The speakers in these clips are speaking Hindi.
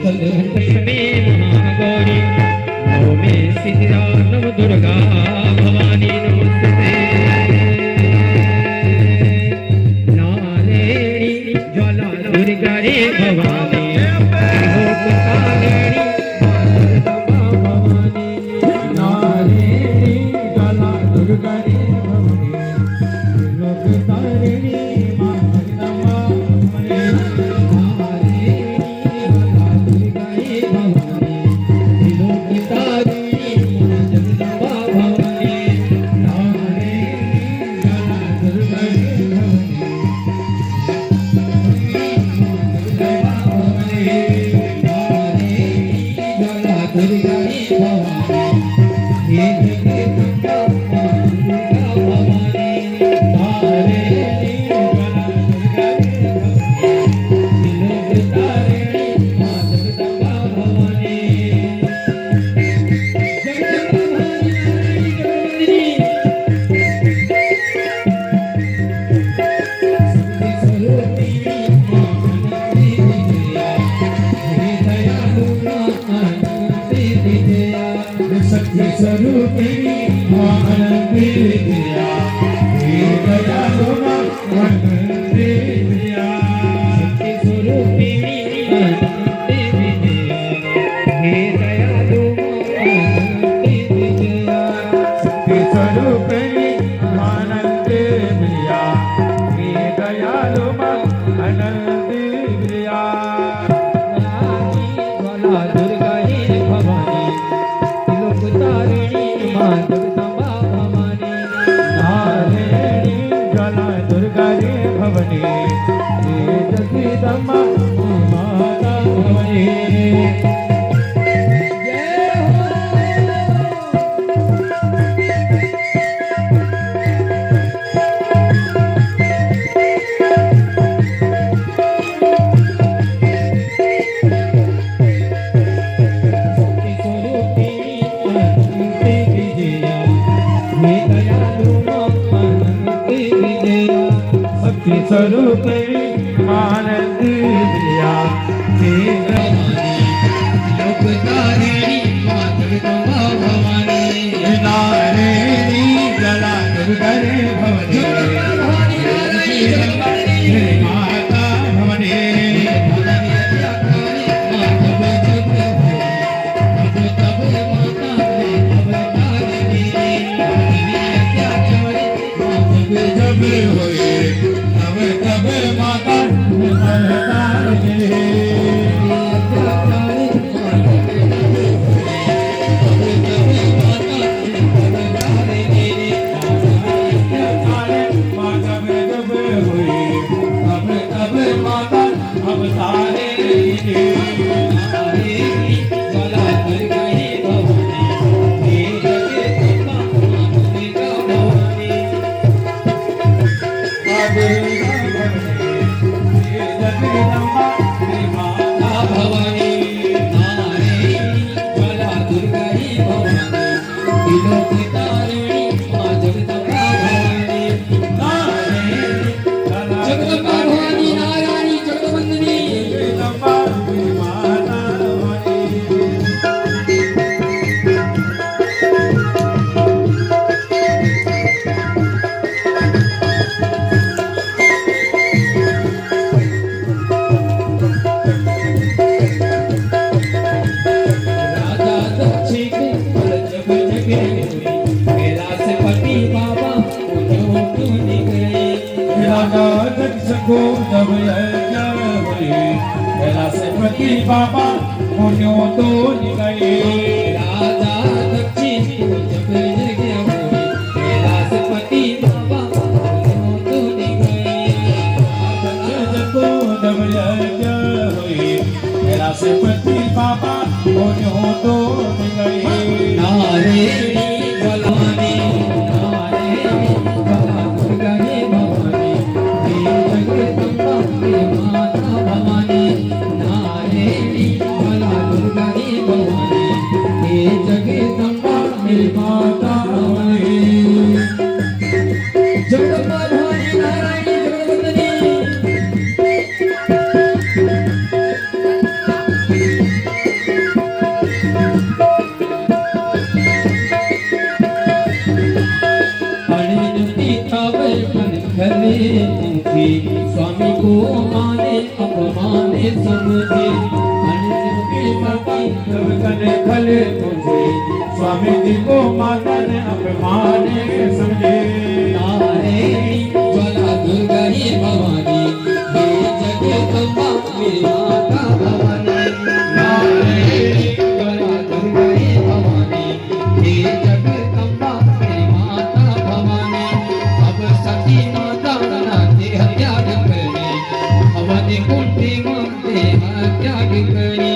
लक्ष्मी महागौरी नवमे सिद्धिदा नव दुर्गा भवानी नमस्ते नारायणी ज्वाला दुर्गा रे भवानी लोकतारिणी भवानी नारायणी ज्वाला दुर्गा रे भवानी लोकतारिणी बाबा पुण्यो तो निकले राजा दक्षिण को जब जगह हुई कैलाशपति बाबा पुण्यो तो निकले को जब यज्ञ हुई कैलाशपति बाबा पुण्यो तो निकले नारायणी भवानी नारायणी भला दुर्गा हे भवानी हे जगदम्बा हे माता भवानी नारायणी भला दुर्गा हे भवानी हे जगदम्बा हे माता भवानी जगदम्बा भवानी नारायणी जगदम्बा तब कने खले तुझे स्वामी जी को माता ने अपमाने समझे नारायणी ज्वाला दुर्गा ही भवानी हे जगदम्बा मेरी माता भवानी नारायणी ज्वाला दुर्गा ही भवानी हे जगदम्बा मेरी माता भवानी अब सती माता नाते त्याग करे हवन कुंडी माते त्याग करे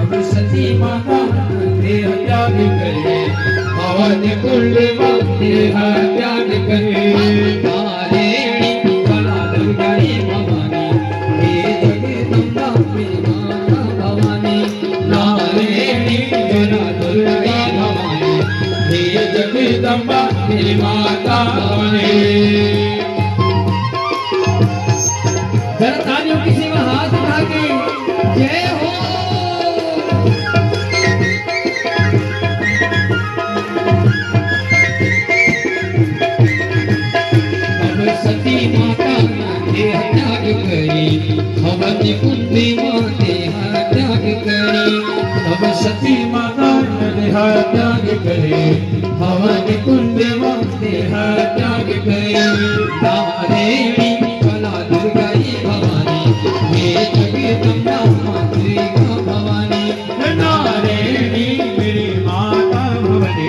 अब सती माता नाते त्याग करे हवन कुंड माते त्याग करे नारायणी ज्वाला दुर्गा ही भवानी हे जगदम्बा मेरी माता भवानी नारायणी ज्वाला दुर्गा ही भवानी हे जगदम्बा मेरी माता भवानी। जरा तालियों की सेवा हाथ उठा के जय हो। अब सती माता नाते त्याग करी हवन कुंडी माते त्याग करी अब सती माता ने त्याग करे हवन कुंड माते त्याग करी नारायणी ज्वाला दुर्गा ही भवानी हे जगदम्बा मातृका भवानी नारायणी मेरी माता भवनी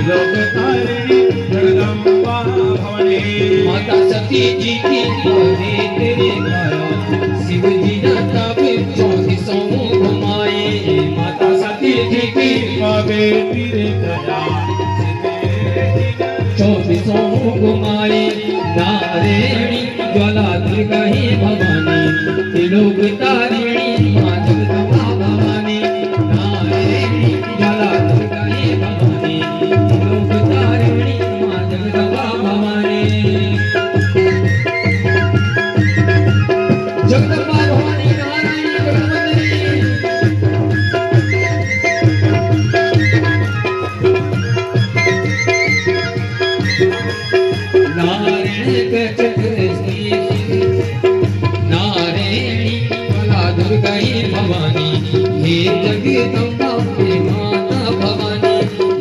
लोक तारिणी जगदम्बा भवनी माता सती जी की गोदी तेरे कारण शिव जी ने तब 24 घुमाए माता सती जी की पावे तेरे दया 24 घुमाए नारायणी ज्वाला दुर्गा ही भवानी त्रिलोक तारिणी मां जगदम्बा भवानी नारायणी ज्वाला दुर्गा ही भवानी त्रिलोक तारिणी मां जगदम्बा भवानी जगदम्बा भवानी नारायणी जगदम्बा नारायणी ज्वाला दुर्गा ही भवानी हे जगदम्बा मेरी माता भवानी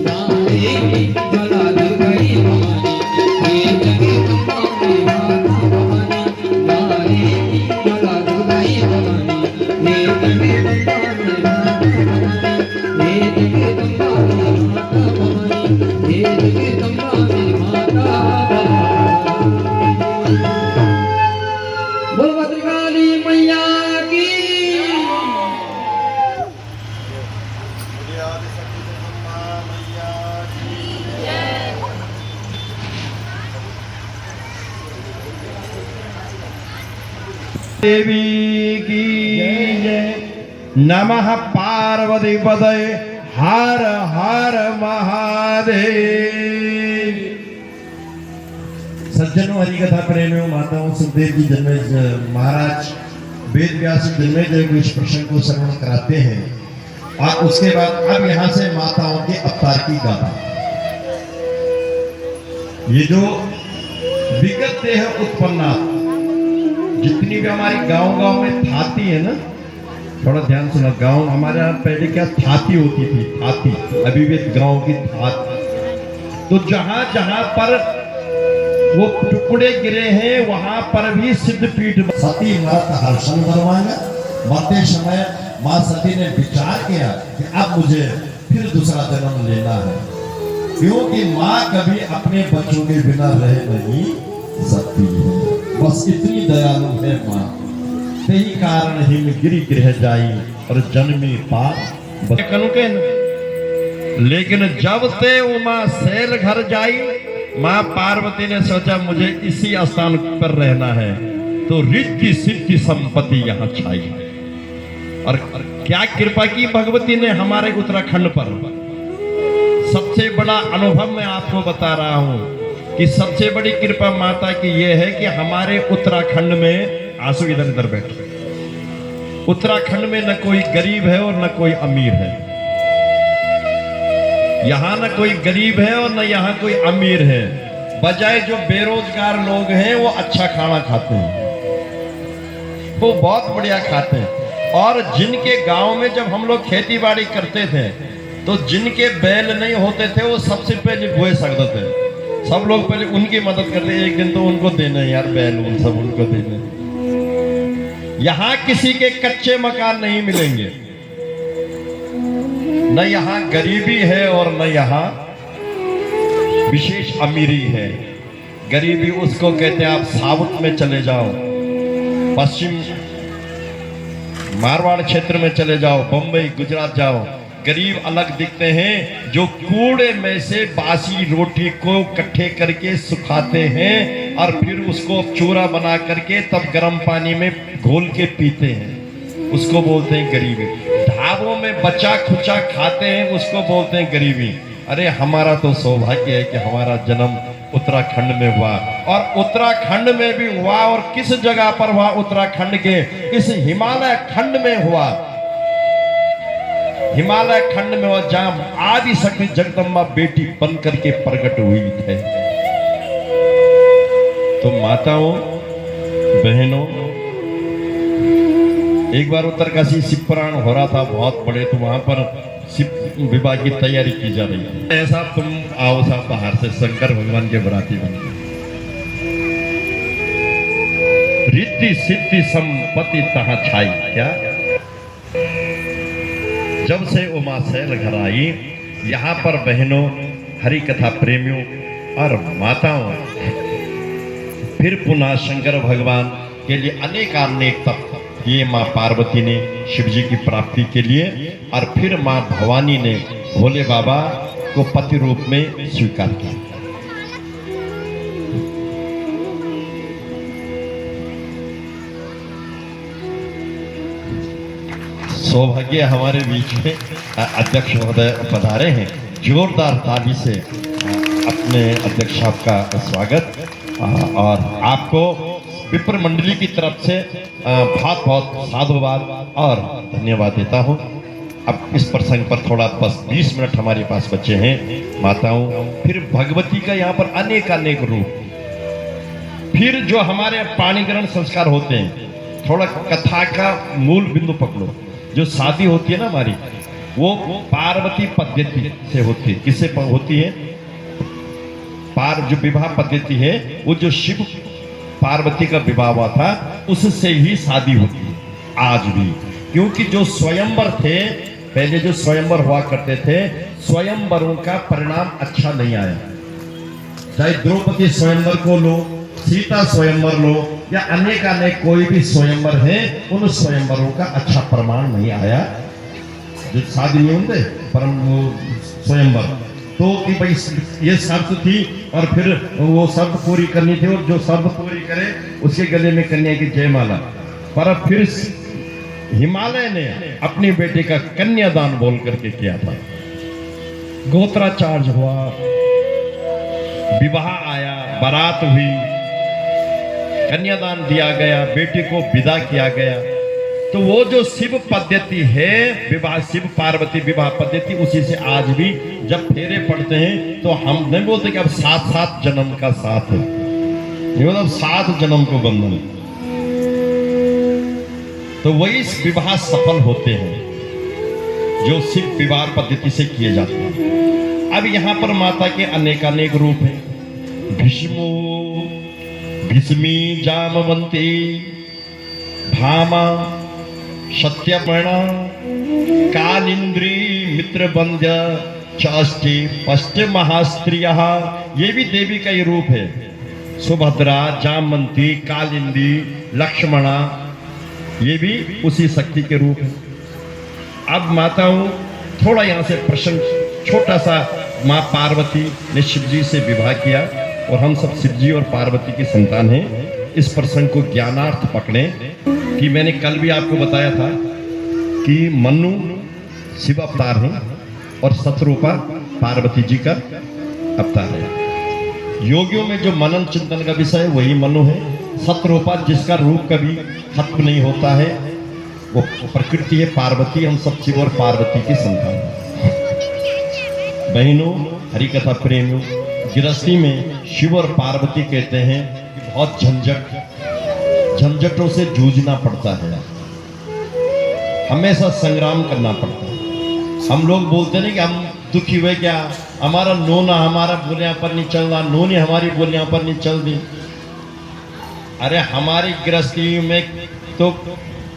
नारायणी ज्वाला दुर्गा ही भवानी हे जगदम्बा मेरी माता भवानी नारायणी ज्वाला दुर्गा ही भवानी हे जगदम्बा मेरी माता भवानी हे जगदम्बा मेरी माता भवानी हे जगदम्बा मेरी माता भवानी। बोल भद्रकाली मैया की देवी की जय नमः पार्वती पदय हर हर महादेव। सज्जनों हरिकथा प्रेमियों माताओं सुखदेव जी जन्मेज महाराज वेद व्यास जन्मेजय को इस प्रसंग को श्रवण कराते हैं और उसके बाद अब यहाँ से माताओं के अवतार की गाथा। ये जो विगत देह उत्पन्ना जितनी भी हमारी गांव में थाती है ना, थोड़ा ध्यान सुना। गांव हमारे यहाँ पहले क्या थाती होती थी, थाती, अभी भी गांव की थात। तो जहां जहां पर वो टुकड़े गिरे हैं वहां पर भी सिद्ध पीठ सती मरत हर्षण करवाएंगे। मरते समय माँ सती ने विचार किया कि अब मुझे फिर दूसरा जन्म लेना है, क्योंकि माँ कभी अपने बच्चों के बिना रह नहीं सकती है। बस इतनी दयालु है माँ। यही कारण हिम गिरी गृह जाई और जन्मी पार लेकिन जब से उमा शैल घर जाई, माँ पार्वती ने सोचा मुझे इसी स्थान पर रहना है, तो रिद्धि सिद्धि संपत्ति यहाँ छाई। और क्या कृपा की भगवती ने हमारे उत्तराखंड पर। सबसे बड़ा अनुभव मैं आपको बता रहा हूँ कि सबसे बड़ी कृपा माता की यह है कि हमारे उत्तराखंड में, आंसू इधर इधर बैठे, उत्तराखंड में न कोई गरीब है और न कोई अमीर है। यहाँ न कोई गरीब है और न यहाँ कोई अमीर है। बजाय जो बेरोजगार लोग हैं वो अच्छा खाना खाते हैं, वो बहुत बढ़िया खाते हैं। और जिनके गांव में जब हम लोग खेती बाड़ी करते थे तो जिनके बैल नहीं होते थे वो सबसे पहले बुए सकते थे। सब लोग पहले उनकी मदद करते, एक दिन तो उनको देना है यार, बैल उन सब उनको देने। यहां किसी के कच्चे मकान नहीं मिलेंगे, न यहां गरीबी है और न यहां विशेष अमीरी है। गरीबी उसको कहते हैं, आप साउथ में चले जाओ, पश्चिम मारवाड़ क्षेत्र में चले जाओ, बंबई गुजरात जाओ, गरीब अलग दिखते हैं जो कूड़े में से बासी रोटी को इकट्ठे करके सुखाते हैं और फिर उसको चूरा बना करके तब गर्म पानी में घोल के पीते हैं, उसको बोलते हैं गरीबी। ढाबों में बचा खुचा खाते हैं, उसको बोलते हैं गरीबी। अरे हमारा तो सौभाग्य है कि हमारा जन्म उत्तराखंड में हुआ, और उत्तराखंड में भी हुआ, और किस जगह पर हुआ? उत्तराखंड के इस हिमालय खंड में हुआ। हिमालय खंड में हुआ जहां आदि शक्ति जगदम्बा बेटी बन करके प्रकट हुई थे। तो माताओं बहनों, एक बार उत्तरकाशी शिव पुराण हो रहा था बहुत बड़े, तो वहां पर शिव विवाह की तैयारी की जा रही है। ऐसा तुम आओ साहब बाहर से शंकर भगवान के बराती बन, रिद्धि सिद्धि संपत्ति तहां छाई। क्या जब से उमा सैल घर आई, यहाँ पर बहनों, हरि कथा प्रेमियों और माताओं, फिर पुनः शंकर भगवान के लिए अनेक तप ये माँ पार्वती ने शिव जी की प्राप्ति के लिए, और फिर माँ भवानी ने भोले बाबा को पति रूप में स्वीकार किया। सौभाग्य हमारे बीच में अध्यक्ष महोदय पधारे हैं। जोरदार ताली से अपने अध्यक्ष साहब का स्वागत, और आपको विप्र मंडली की तरफ से बहुत बहुत साधुवाद और धन्यवाद देता हूं। अब इस प्रसंग पर थोड़ा बस 20 मिनट हमारे पास बचे हैं माताओं। फिर भगवती का यहाँ पर अनेक रूप, फिर जो हमारे पाणिग्रहण संस्कार होते हैं, थोड़ा कथा का मूल बिंदु पकड़ो। जो शादी होती है ना हमारी, वो पार्वती पद्धति से होती है। किससे होती है? जो विवाह पद्धति है, वो जो शिव पार्वती का विवाह हुआ था उससे ही शादी होती है आज भी। क्योंकि जो स्वयंवर थे, पहले जो स्वयंवर हुआ करते थे, स्वयंवरों का परिणाम अच्छा नहीं आया। चाहे द्रौपदी स्वयंवर को लो, सीता स्वयंवर लो, या अनेक कोई भी स्वयंवर है, उन स्वयंवरों का अच्छा प्रमाण नहीं आया। जो शादी में होते परम स्वयंवर, तो कि भाई ये शर्त थी और फिर वो शर्त पूरी करनी थी, और जो शर्त पूरी करे उसके गले में कन्या की जयमाला। पर फिर हिमालय ने अपनी बेटे का कन्यादान बोल करके किया था। गोत्राचार्य हुआ, विवाह आया, बारात हुई, कन्यादान दिया गया, बेटे को विदा किया गया। तो वो जो शिव पद्धति है, विवाह शिव पार्वती विवाह पद्धति, उसी से आज भी जब फेरे पड़ते हैं तो हम नहीं बोलते कि अब 7 जन्म का साथ है, ये मतलब 7 जन्म को बंधन। तो वही विवाह सफल होते हैं जो शिव विवाह पद्धति से किए जाते हैं। अब यहाँ पर माता के अनेक रूप हैं। भीष्मो भीष्मी जामवंती भामा सत्यपर्णा कालिंद्री मित्रबंध्य चाष्टी पष्ट महास्त्रिया, ये भी देवी का ही रूप है। सुभद्रा, जामवंती, कालिंदी, लक्ष्मणा, ये भी उसी शक्ति के रूप है। अब माताओं, थोड़ा यहाँ से प्रश्न छोटा सा, माँ पार्वती ने शिव जी से विवाह किया और हम सब शिव जी और पार्वती की संतान हैं। इस प्रसंग को ज्ञानार्थ पकड़ें कि मैंने कल भी आपको बताया था कि मनु शिव अवतार हैं और शतरूपा पार्वती जी का अवतार है। योगियों में जो मनन चिंतन का विषय है वही मनु है। शतरूपा जिसका रूप कभी खत्म नहीं होता है, वो प्रकृति है पार्वती। हम सब शिव और पार्वती की संतान हैं। बहनों, हरि कथा प्रेमियों, गृहस्थी में शिव और पार्वती कहते हैं कि बहुत झंझटों से जूझना पड़ता है। हमेशा संग्राम करना पड़ता है। हम लोग बोलते नहीं कि हम दुखी हुए, क्या हमारा नोना हमारा बोलियां पर नहीं चल रहा, नोनी हमारी बोलियां पर नहीं चल रही। अरे हमारी गृहस्थी में तो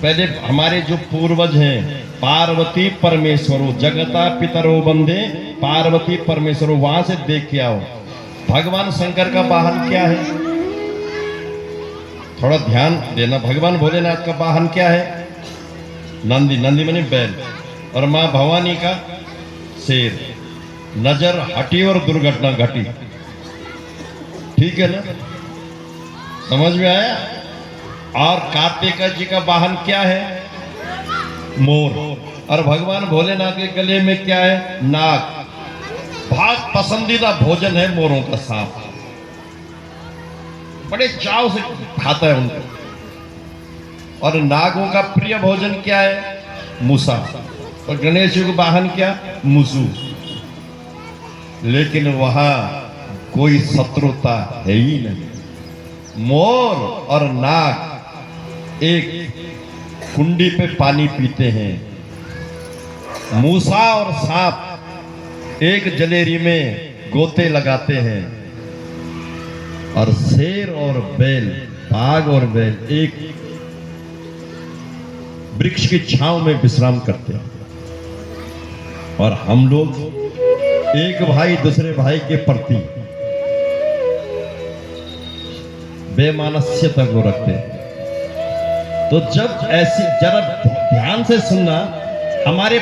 पहले हमारे जो पूर्वज हैं, पार्वती परमेश्वरो जगता पितरो बंदे पार्वती परमेश्वरो, वहां से देख के आओ। भगवान शंकर का वाहन क्या है, थोड़ा ध्यान देना। भगवान भोलेनाथ का वाहन क्या है? नंदी, नंदी माने बैल, और मां भवानी का शेर। नजर हटी और दुर्घटना घटी, ठीक है ना, समझ में आया? और कार्तिक जी का वाहन क्या है? मोर। और भगवान भोलेनाथ के गले में क्या है? नाग। बहुत पसंदीदा भोजन है मोरों का सांप, बड़े चाव से खाता है उनको। और नागों का प्रिय भोजन क्या है? मूसा। और गणेश जी का वाहन क्या? मूसू। लेकिन वहां कोई शत्रुता है ही नहीं। मोर और नाग एक कुंडी पे पानी पीते हैं, मूसा और सांप एक जलेरी में गोते लगाते हैं, और शेर और बैल, बाघ और बैल एक वृक्ष की छांव में विश्राम करते हैं। और हम लोग एक भाई दूसरे भाई के प्रति बेमानस्यता को रखते हैं। तो जब ऐसी, जरा ध्यान से सुनना, हमारे